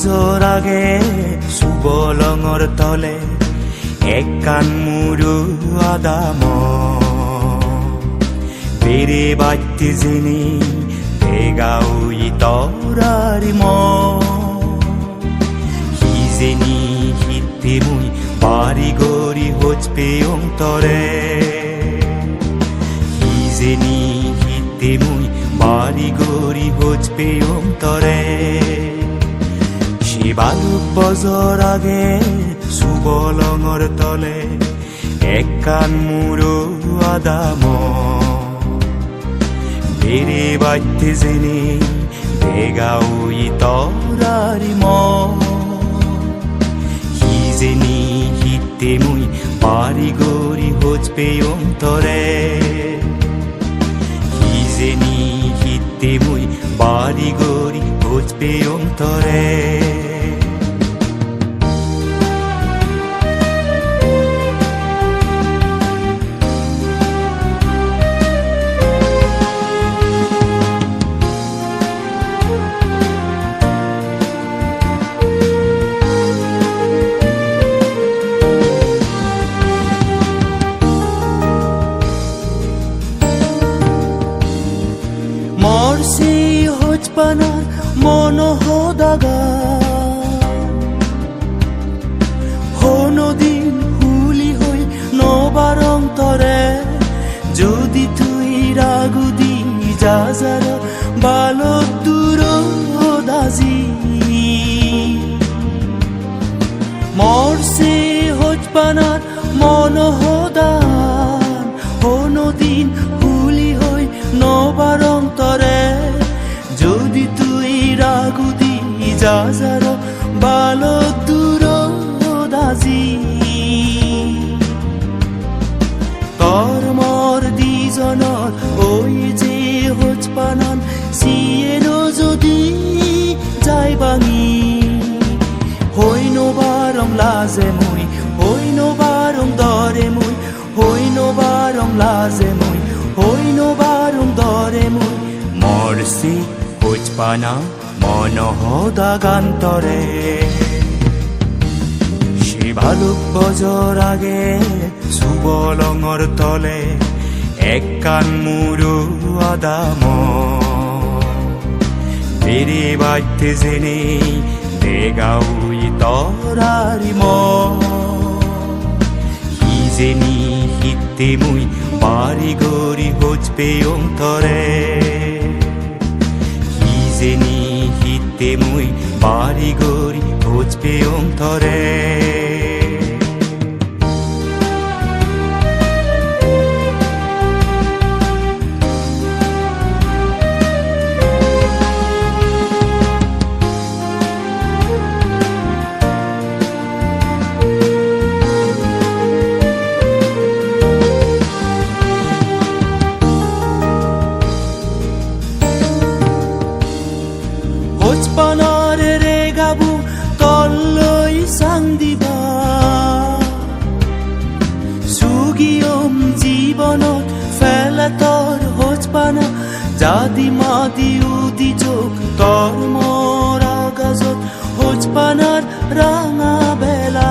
বছর আগে সুবলঙৰ তলে এক কান মুৰু আদাম বেৰে বাতি যেনি দেগাউই তৰাৰি সিজেনি হিতে মুই বাৰি গৰি হোজ পেয়ং তৰে সিজেনি হিতে মুই বাৰি গৰি হোজ পেয়ং তৰে বালুক বছর আগে সুবলঙৰ তলে এক কান মুৰু আদাম বেৰে বাতি যেনি দেগাউই তৰাৰি সিজেনি হিতে মুই বাৰি গৰি হোজ পেয়ং তৰে সিজেনি হিতে মুই বাৰি গৰি হোজ পেয়ং তৰে মরছি হোজপানার মনহদাগা হনদিন হুলি হই নবারং তরে যদি তুই রাগুদি যাজার বালক দূর দাজি মরছি হোজপানার মনহদান হনদিন হুলি হই নবারং তরে যদি তুই রাগুদি যাজার বালক দূর দাজি তর মর দিজনৰ ওই যে হোজপানান সিয়েনো যদি যাই বাঙি হই নবারং লাজে মুই হই নবারং দরে মুই হই নবারং লাজে মুই হই নবারং দরে মুই মরছি হোজপানা মনহদাগান্তরে সে ভালুক বছর আগে সুবলঙৰ তলে এক কান মুৰু আদাম বেৰে বাতি যেনি দেগাউই তৰাৰি সিজেনি হিতে মুই বাৰি গৰি হোজ পেয়ং তৰে সিজেনি হিতে মুই বাৰি গৰি হোজ পেয়ং তৰে হোজপানার রে গাবু তল্লৈ চাং দিবা সুগিয়ম জীৱনত ফেলা তৰ হোজপানা জাদি মাদি উদি যোগ তৰ মৰা গাজত হোজপানাৰ ৰাঙা বেলা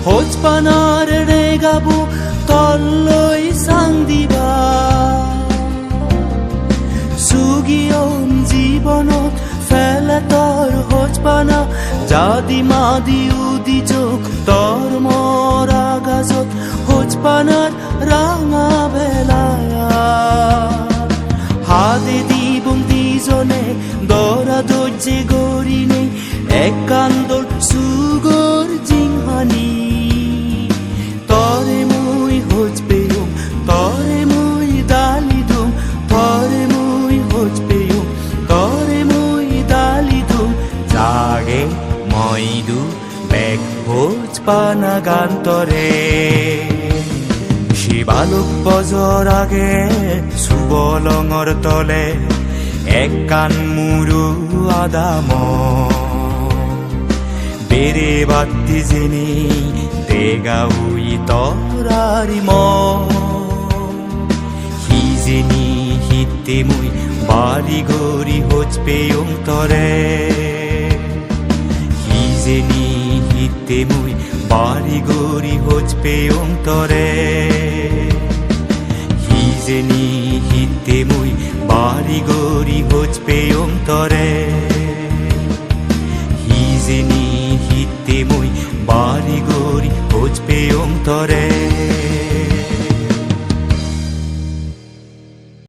হোজপানার রে গাবু তল্লৈ চাং দিবা সুগিয়ম জীৱনত ফেলা তৰ হোজপানা জাদি মাদি উদি যোগ তৰ মৰা গাজত হোজপানাৰ ৰাঙা বেলা হাতে দিবং দিজনে দৰা দৰ্জে গৰি নেই এক কান্দৰ সুগৰ জিংহানি তৰে মুই হোজ পেয়ং তৰে মুই দালি দুম তৰে মুই হোজ পেয়ং তৰে মুই দালি দুম জাগে মই দু বেগ হোজপানা গান্তরে সে বালুক বছর আগে সুবলঙৰ তলে এক কান মুৰু আদাম বেৰে বাতি যেনি দেগাউই তৰাৰি সিজেনি হিতে মুই Barigori hots peum tore Hizeni hittemui Barigori hots peum tore Hizeni hittemui Barigori hots peum tore